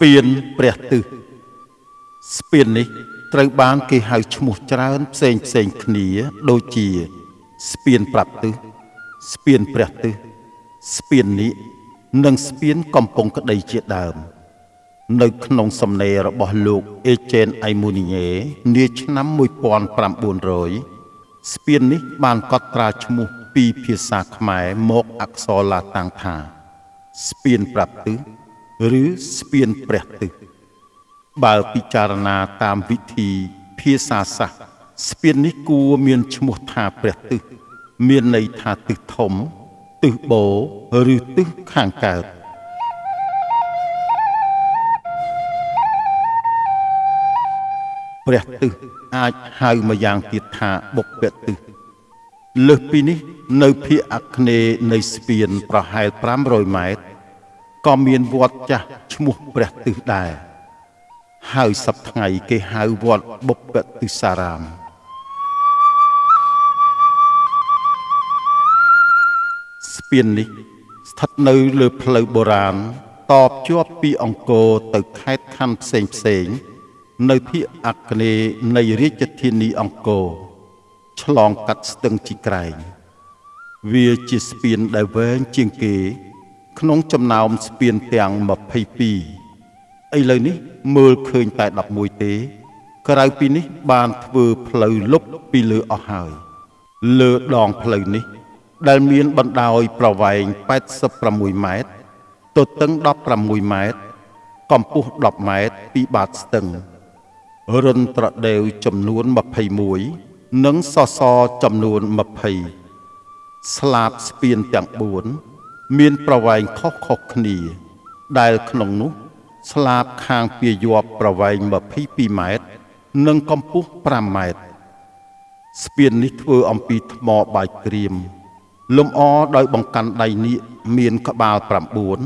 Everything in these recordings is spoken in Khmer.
ពានព្រះទិសស្ពាននេះត្រូវបានគេហៅឈ្មោះច្រើនផ្សេងគ្នាដូចជាស្ពានប្រាប់ទិសស្ពានព្រះទិសស្ពាននេះនិងស្ពានកំពង់ក្តីជាដើមនៅក្នុងសំណេររបស់លោកអេចេនអៃមូនីញេនាឆ្នាំ1900ស្ពាននេះបានកត់ត្រាឈ្មោះពីភាសាខ្មែរមកអក្សរឡាតាំងថាស្ពានប្រាប់ទិសឬស្ពានព្រះទិសបើពិចារណាតាមវិធីភាសាសាស្ត្រស្ពាននេះគួរមានឈ្មោះថាព្រះទិសមានន័យថាទិសធំទិសបូរឬទិសខាងកើតព្រះទិសអាចហៅម្យ៉ាងទៀតថាបុព្វទិសលើសពីនេះនៅភាគអាគ្នេយ៍នៃស្ពានប្រហែល500ម៉ែត្រក៏មានវត្តចាស់ឈ្មោះព្រះទិសដែរហើយសប្តាហ៍ថ្ងៃគេហៅវត្តបុព្វទិសារាមស្ពាននេះស្ថិតនៅលើផ្លូវបុរាណតភ្ជាប់ពីអង្គរទៅខេត្តខណ្ឌផ្សេងនៅភាគអាគ្នេយ៍នៃរាជធានីអង្គរឆ្លងកាត់ស្ទឹងជីក្រែងវាជាស្ពានដែលវែងជាងគេក្នុងចំណោមស្ពានទាំង22ឥឡូវនេះមើលឃើញតែ11ទេក្រៅពីនេះបានធ្វើផ្លូវលុបពីលើអស់ហើយលើដងផ្លូវនេះដែលមានបណ្ដោយប្រវែង86ម៉ែត្រទទឹង16ម៉ែត្រកម្ពស់10ម៉ែត្រពីបាតស្ទឹងរុនត្រដេវចំនួន21និងសសរចំនួន20ស្លាបស្ពានទាំង4មានប្រវែងខុសៗគ្នាដែលក្នុងនោះស្លាបខាងពាយ័ព្យប្រវែង22ម៉ែត្រនិងកម្ពស់5ម៉ែត្រស្ពាននេះធ្វើអំពីថ្មបាយក្រៀមលម្អដោយបង្កាន់ដៃនាគមានក្បាល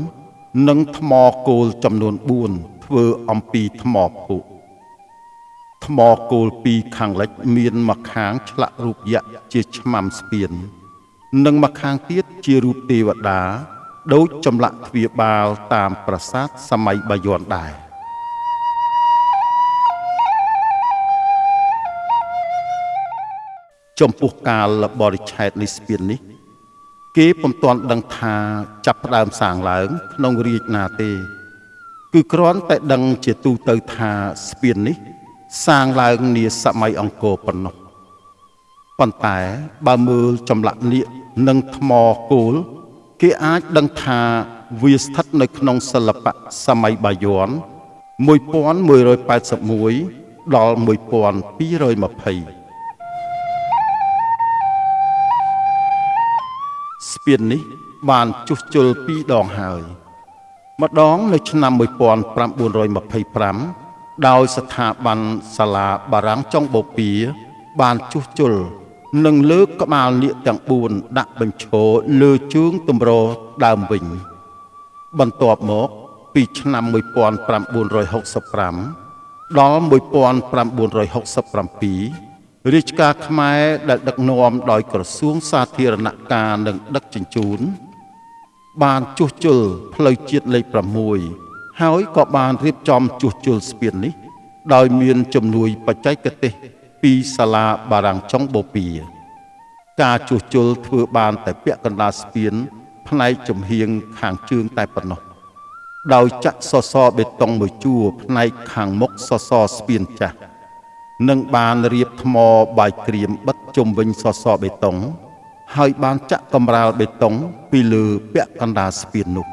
9និងថ្មគោលចំនួន4ធ្វើអំពីថ្មភក់ថ្មគោលពីខាងលិចមានម្ខាងឆ្លាក់រូបយក្សជាឆ្មាំស្ពាននិងម្ខាងទៀតជារូបទេវតាដូចចម្លាក់ទ្វារបាលតាមប្រាសាទសម័យបាយ័នដែរចំពោះកាលបរិច្ឆេទនៃស្ពាននេះគេពុំទាន់ដឹងថាចាប់ផ្ដើមសាងឡើងក្នុងរាជ្យណាទេគឺគ្រាន់តែដឹងជាទូទៅថាស្ពាននេះសាងឡើងនាសម័យអង្គរប៉ុណ្ណោះប៉ុន្តែបើមើលចម្លាក់នាគនិងថ្មគោលគេអាចដឹងថាវាស្ថិតនៅក្នុងសិល្បៈសម័យបាយ័ន1181ដល់1220ស្ពាននេះបានជួសជុល2ដងហើយម្ដងនៅឆ្នាំ1925ដោយស្ថាប័នសាលាបារាំងចុងបូព៌ាបានជួសជុលនិងលើកក្បាលនាគទាំង4ដាក់បញ្ឈរលើជើងទម្រដើមវិញបន្ទាប់មកពីឆ្នាំ1965ដល់1967រាជការខ្មែរដែលដឹកនាំដោយក្រសួងសាធារណការនិងដឹកជញ្ជូនបានជួសជុលផ្លូវជាតិលេខ6ហើយក៏បានរៀបចំជួសជុលស្ពាននេះដោយមានជំនួយបច្ចេកទេសពីសាលាបារាំងចុងបូព៌ាការជួសជុលធ្វើបានតែពាក់កណ្ដាលស្ពានផ្នែកចំហៀងខាងជើងតែប៉ុណ្ណោះដោយចាក់សសរបេតុងមួយជួរផ្នែកខាងមុខសសរស្ពានចាស់និងបានរៀបថ្មបាយក្រៀមបិទជុំវិញសសរបេតុងហើយបានចាក់កម្រាលបេតុងពីលើពាក់កណ្ដាលស្ពាននោះ